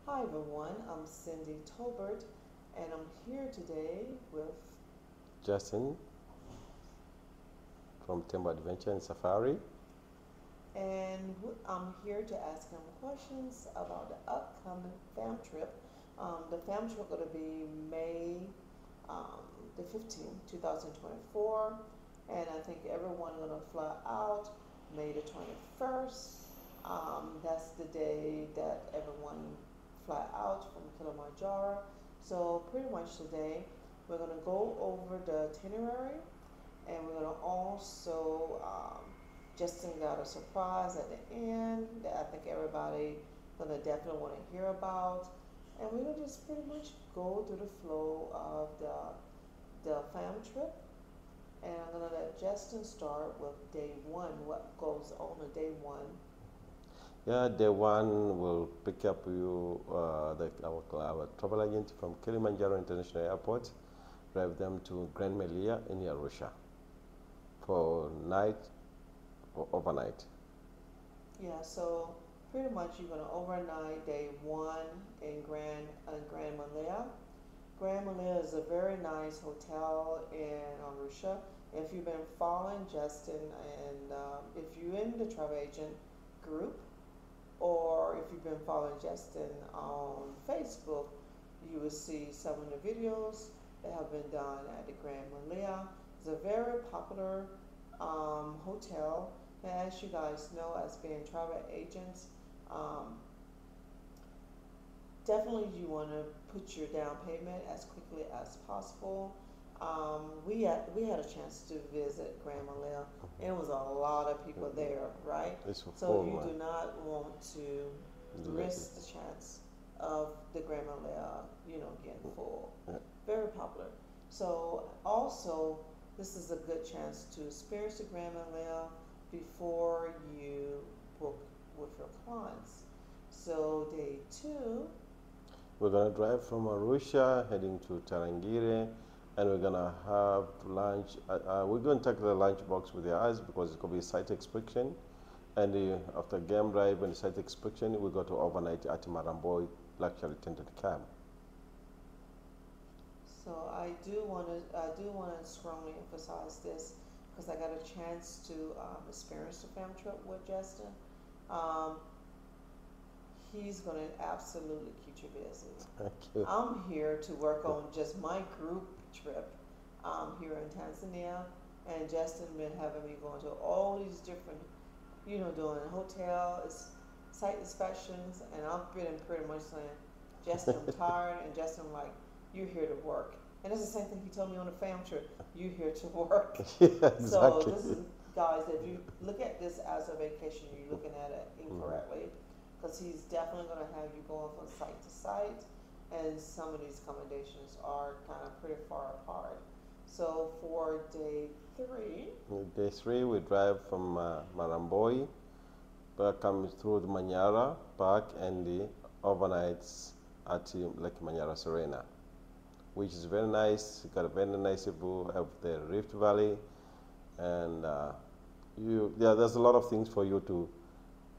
Hi everyone, I'm Cindy Tolbert and I'm here today with Justin from Tembo Adventure and Safari. and I'm here to ask him questions about the upcoming fam trip. The fam trip going to be May um, the 15th, 2024, and I think everyone going to fly out May the 21st. That's the day that everyone fly out from Kilimanjaro. So pretty much today we're going to go over the itinerary, and we're going to also Justin got a surprise at the end that I think everybody gonna definitely want to hear about, and we're gonna just pretty much go through the flow of the fam trip. And I'm gonna let Justin start with day one. What goes on day one? Yeah, day one will pick up you, our travel agent from Kilimanjaro International Airport, drive them to Grand Melia in Arusha for night or overnight. Yeah, so pretty much you're gonna overnight day one in Grand Malaya. Grand Malaya is a very nice hotel in Arusha. If you've been following Justin and if you're in the travel agent group, or if you've been following Justin on Facebook, you will see some of the videos that have been done at the Grand Malaya. It's a very popular hotel. And as you guys know, as being travel agents, um, definitely you want to put your down payment as quickly as possible. We had a chance to visit Grand Malaya, and it was a lot of people there, right? It's So full, you man. do not want to miss the chance of the Grand Malaya, getting full. Yeah. Very popular. So also, this is a good chance to experience the Grand Malaya before you book with your clients. So day two. We're gonna drive from Arusha heading to Tarangire, and we're gonna have lunch. We're gonna take the lunch box with us because it's gonna be site inspection. And after game drive and site inspection, we go to overnight at Maramboi luxury tented camp. So I do want to strongly emphasize this because I got a chance to experience the fam trip with Justin. Um, he's going to absolutely keep you busy. Thank you. I'm here to work on just my group trip here in Tanzania, and Justin been having me going to all these different, doing hotel site inspections, and I've been pretty much saying, Justin, I'm tired, and Justin like, you're here to work. And that's the same thing he told me on the fam trip. You here to work. Yeah, So exactly. this is, guys, if you look at this as a vacation, you're looking at it incorrectly, because he's definitely going to have you going from site to site, and some of these accommodations are kind of pretty far apart. So for day three. Day three, we drive from Maramboi, come through the Manyara Park and the overnights at Lake Manyara Serena, which is very nice. You got a very nice view of the Rift Valley, and there's a lot of things for you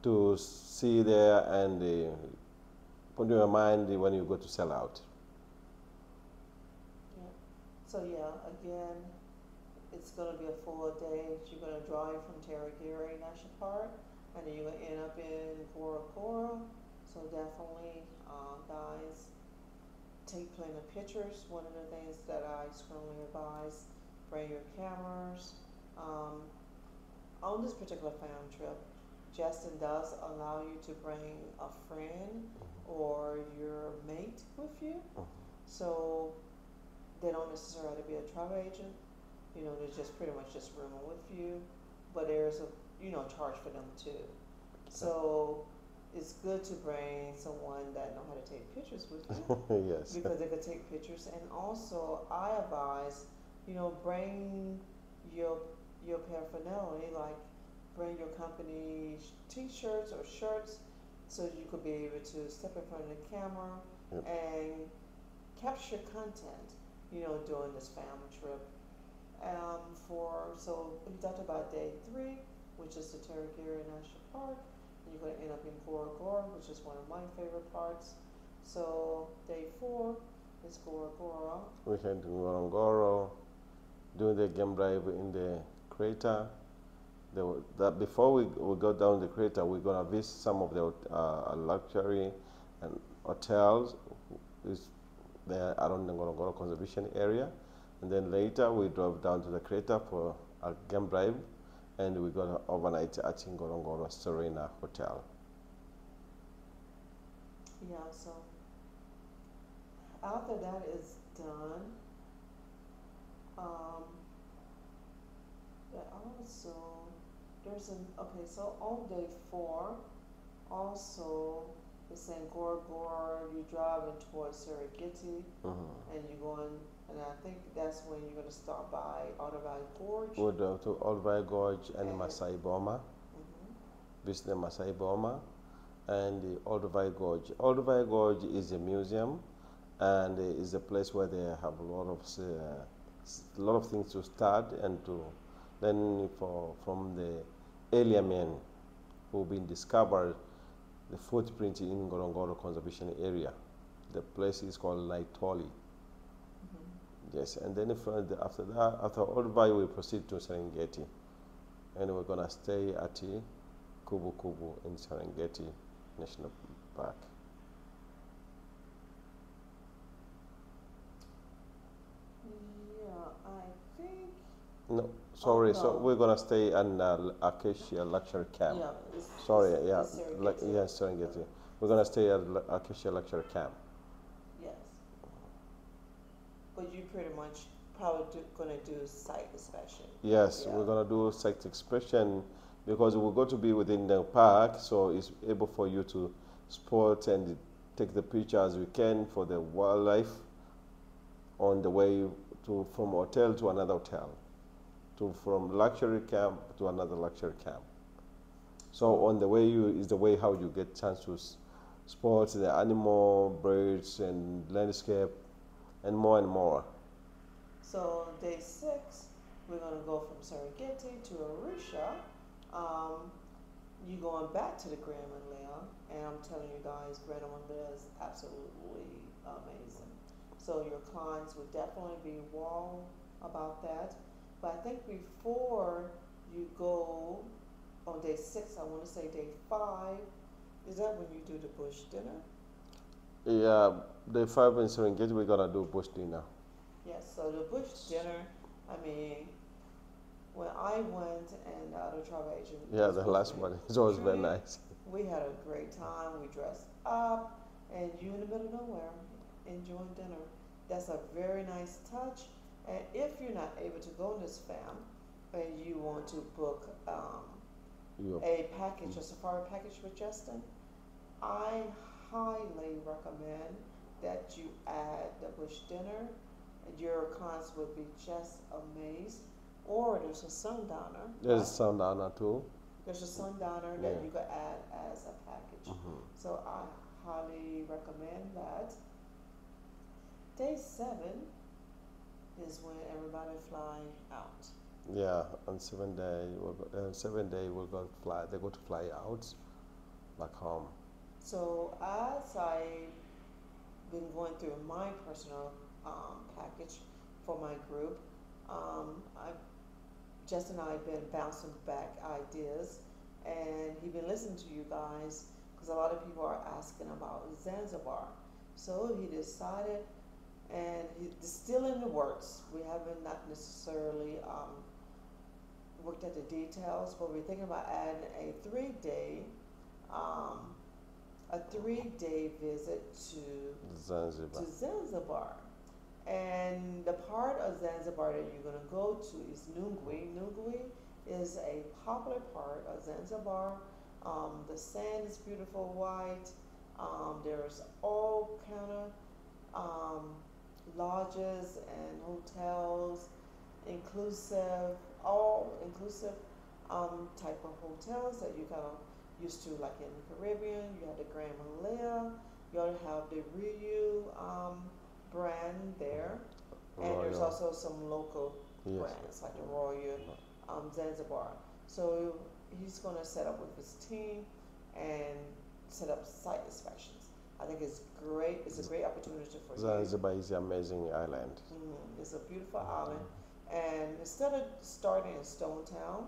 to see there and put in your mind when you go to sell out. Yeah. So yeah, again, it's going to be a full day. You're going to drive from Tarangire National Park, and then you're going to end up in Bora Bora. So definitely, guys, take plenty of pictures. One of the things that I strongly advise: bring your cameras. Um, on this particular fam trip, Justin does allow you to bring a friend or your mate with you. So they don't necessarily have to be a travel agent. They're just pretty much just rooming with you, but there's a charge for them too. So it's good to bring someone that know how to take pictures with you Yes. because they could take pictures. And also, I advise, bring your your paraphernalia, like bring your company T-shirts or shirts, so you could be able to step in front of the camera Yep. and capture content, during this family trip. We talked about day three, which is the Tarangire National Park, and you're going to end up in Bora Bora, which is one of my favorite parts. So day 4 is Gorogoro. We head to Ngorongoro, doing the game drive in the crater. That before we go down the crater, we're gonna visit some of the luxury and hotels is there around the Ngorongoro conservation area, and then later we drove down to the crater for a game drive, and we're gonna overnight at Ngorongoro Serena Hotel. Yeah, so after that is done, um, also there's an okay. So on day 4, also it's in Gorogoro. You driving towards Serengeti, and you're going, and I think that's when you're gonna stop by Otter Valley Gorge. We'll drove to Otter Valley Gorge and Masai Boma, Mm-hmm. visit the Masai Boma and the Otter Valley Gorge. Otter Valley Gorge is a museum, and is a place where they have a lot of things to start and to learn from the earlier men who've been discovered the footprint in Ngorongoro Conservation Area. The place is called Naitoli. Mm-hmm. Yes, and then after that, after Otter Valley, we proceed to Serengeti, and we're gonna stay at Kubu Kubu in Serengeti National Park. Yeah, I think. No, sorry. no. So we're gonna stay in Acacia Luxury Camp. Yeah, Sorry, it's yeah, Serengeti. yes, Serengeti. We're gonna stay at Acacia Luxury Camp. Yes. But you pretty much probably gonna do site inspection. Yes, Yeah. we're gonna do site inspection because we're going to be within the park, so it's able for you to spot and take the picture as we can for the wildlife on the way to from hotel to another hotel, to from luxury camp to another luxury camp. So on the way is the way how you get chance to spot the animal, birds, and landscape, and more and more. So day 6, we're gonna go from Serengeti to Arusha. You're going back to the Grand Himalaya, and I'm telling you guys, Grand Himalaya is absolutely amazing. So your clients would definitely be wow about that. But I think before you go on day 6, I want to say day 5, is that when you do the bush dinner? Yeah, day 5 in Serengeti, we're gonna do bush dinner. Yes, so the bush dinner, I mean, when I went and the other travel agent, Yeah, the last one is always very nice. we had a great time. We dressed up, and you in the middle of nowhere enjoying dinner. That's a very nice touch. And if you're not able to go in this fam, and you want to book a package, a safari package with Justin, I highly recommend that you add the bush dinner, and your clients would be just amazed. Or there's a sundowner. There's a sundowner too. There's a sundowner that you could add as a package. So I highly recommend that. Day 7 is when everybody fly out. Yeah, on 7 day, we're going to fly. They're going to fly out back home. So as I've been going through my personal package for my group, Justin and I have been bouncing back ideas, and he's been listening to you guys because a lot of people are asking about Zanzibar. So he decided, and it's still in the works. We haven't not necessarily worked at the details, but we're thinking about adding a 3-day visit to Zanzibar. And the part of Zanzibar that you're going to go to is Nungwi. Nungwi is a popular part of Zanzibar. The sand is beautiful white. There's all kind of lodges and hotels, all inclusive type of hotels that you kind of used to, like in the Caribbean. You have the Grand Malaya. You have the Riu brand there, and there's also some local brands like the Royal Zanzibar. So he's going to set up with his team and set up site inspections. I think think it's great. It's a great opportunity for you. Zanzibar is an amazing island. It's a beautiful island, and instead of starting in Stone Town,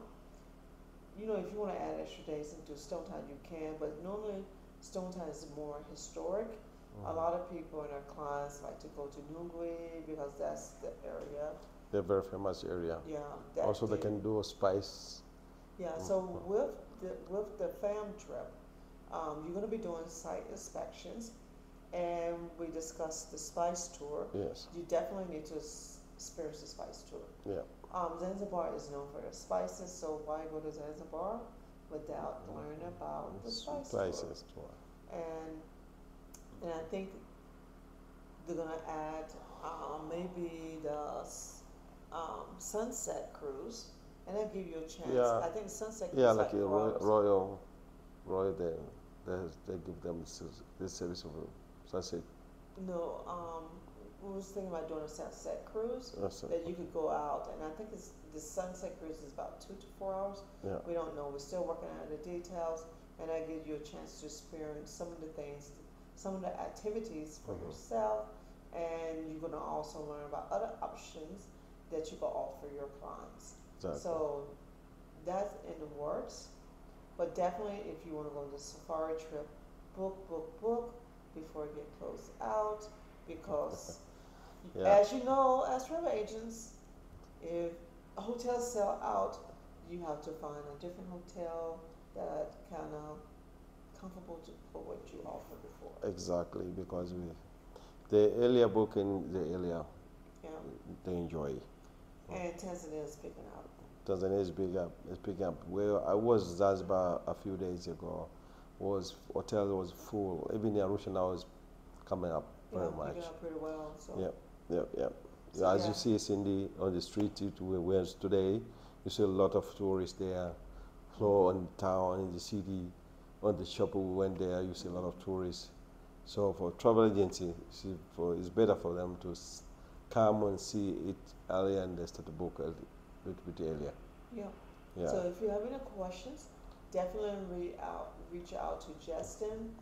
you know, if you want to add extra days into Stone Town, you can. But normally, Stone Town is more historic. A lot of people and our clients like to go to Nungwe because that's the area. They're very famous area. Yeah. Also, they can do a spice. Yeah. So with the fam trip, you're going to be doing site inspections, and we discussed the spice tour. Yes. You definitely need to experience the spice tour. Yeah. Zanzibar is known for their spices, so why go to Zanzibar without learning about the spices tour? And I think they're gonna add maybe the sunset cruise, and that give you a chance. Yeah. I think sunset cruise. Yeah, like a Royal, they give them this service of sunset. No, we was thinking about doing a sunset cruise that you could go out, and I think the sunset cruise is about 2 to 4 hours. Yeah. We don't know. We're still working out the details, and I give you a chance to experience some of the things, some of the activities for yourself, and you're going to also learn about other options that you can offer your clients. Exactly. So that's in the works, but definitely if you want to go on the safari trip, book before you get closed out, because as you know, as travel agents, if a hotel sell out, you have to find a different hotel that kind of comfortable for what you offered before. Exactly, because the earlier booking, the earlier they enjoy. And Tanzania is picking up. Tanzania is picking up. Where I was Zanzibar a few days ago, hotel was full. Even the Arusha now is coming up very much. Picking up pretty well. So. Yep. So as you see, Cindy, on the street where today, you see a lot of tourists there. So on town, in the city, on the shop we went there, you see a lot of tourists. So for travel agency, it's better for them to come and see it earlier and they start to book a little bit earlier. Yeah. So if you have any questions, definitely reach out to Justin.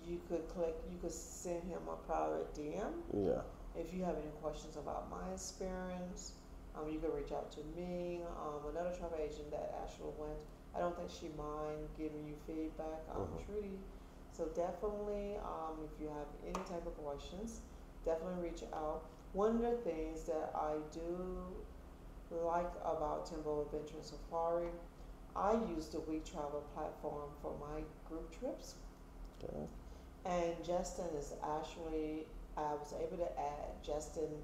You could send him a private DM. Yeah. If you have any questions about my experience, you can reach out to me. Another travel agent that actually went, I don't think she mind giving you feedback. Trudy. So definitely, if you have any type of questions, definitely reach out. One of the things that I do like about Tembo Adventure Safari, I use the We Travel platform for my group trips. Okay. And Justin is actually, I was able to add Justin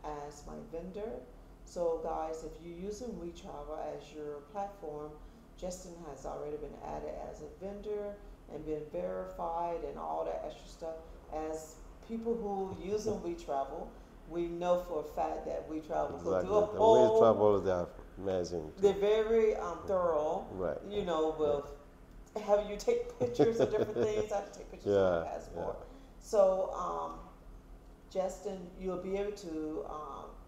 as my vendor. So guys, if you're using WeTravel as your platform, Justin has already been added as a vendor and been verified and all that extra stuff. As people who using WeTravel, we know for a fact that WeTravel will do a whole. The WeTravel, they're amazing. They're very thorough. Right. You know, with having you take pictures of different things. I have to take pictures of my passport. So, Justin, you'll be able to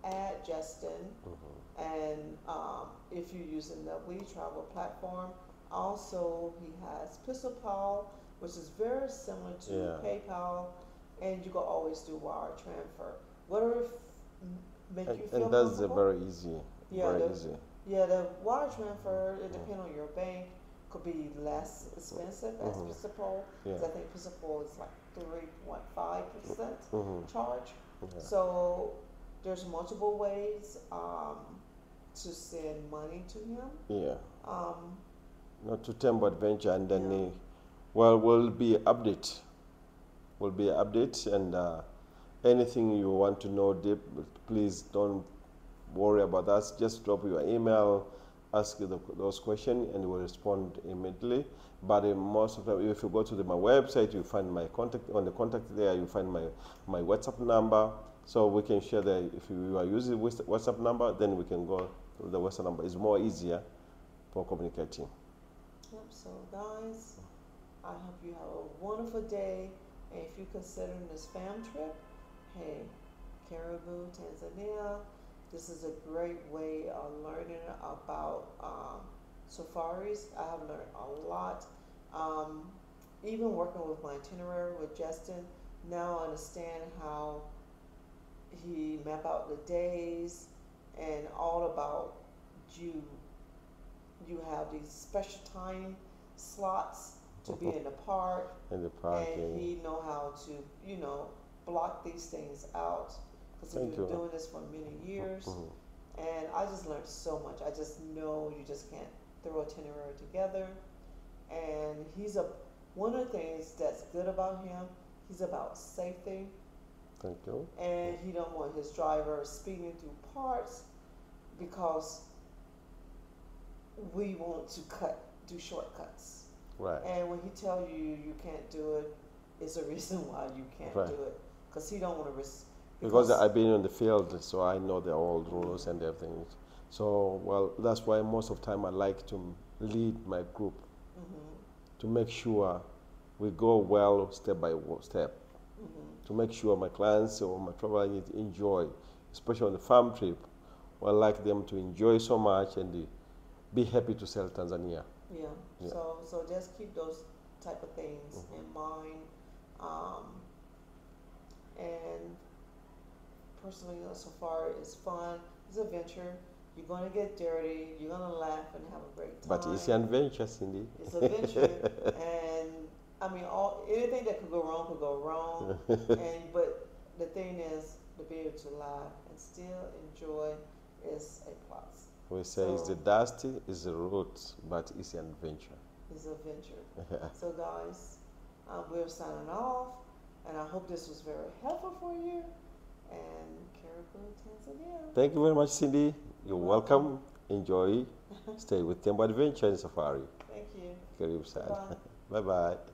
add Justin, and if you're using the WeTravel platform, also he has PistolPal, which is very similar to PayPal, and you can always do wire transfer. Whatever make you feel and that's comfortable. very easy. Easy. Yeah, the wire transfer, it depends on your bank, could be less expensive as PistolPal. I think PistolPal is like 3.5% charge. So there's multiple ways to send money to him. Not to Tembo Adventure, and then will be update. Will be update, and anything you want to know deep, please don't worry about that. Just drop your email, ask those questions, and we'll respond immediately. But most of the time, if you go to my website, you find my contact. On the contact there, you find my WhatsApp number. So we can share that. If you are using WhatsApp number, then we can go to the WhatsApp number. It's more easier for communicating. Yep. So guys, I hope you have a wonderful day. And if you're considering this fam trip, hey, Caribou, Tanzania, this is a great way of learning about safaris. I have learned a lot. even working with my itinerary with Justin, now I understand how he map out the days and all about you. You have these special time slots to be in the park, In the and parking. he know how to, block these things out because he's Thank been you. doing this for many years. Mhm. And I just learned so much. I just know you just can't throw itinerary together. And one of the things that's good about him, he's about safety, Thank you. and he don't want his driver speeding through parts because we want to do shortcuts. Right. And when he tell you you can't do it, it's a reason why you can't Right. do it, because he don't want to risk. Because I've been in the field, so I know the old rules and everything. So, well, that's why most of the time I like to lead my group to make sure we go well step by step, to make sure my clients or my travel agents enjoy, especially on the farm trip. I like them to enjoy so much and be happy to sell Tanzania. Yeah. Yeah. So just keep those type of things in mind. And personally, safari is fun. It's a venture. You're gonna get dirty. You're gonna laugh and have a great time. But it's an adventure, Cindy. It's a venture, and I mean, anything that could go wrong could go wrong. But the thing is, to be able to laugh and still enjoy is a plus. We say it's the dust, it's the root, but it's an adventure. It's a venture. So guys, we're signing off, and I hope this was very helpful for you. And Caribou, Tanzania. Thank you very much, Cindy. You're welcome. Enjoy. Stay with Tembo Adventure and Safari. Thank you. Karibu sana. Bye. Bye-bye.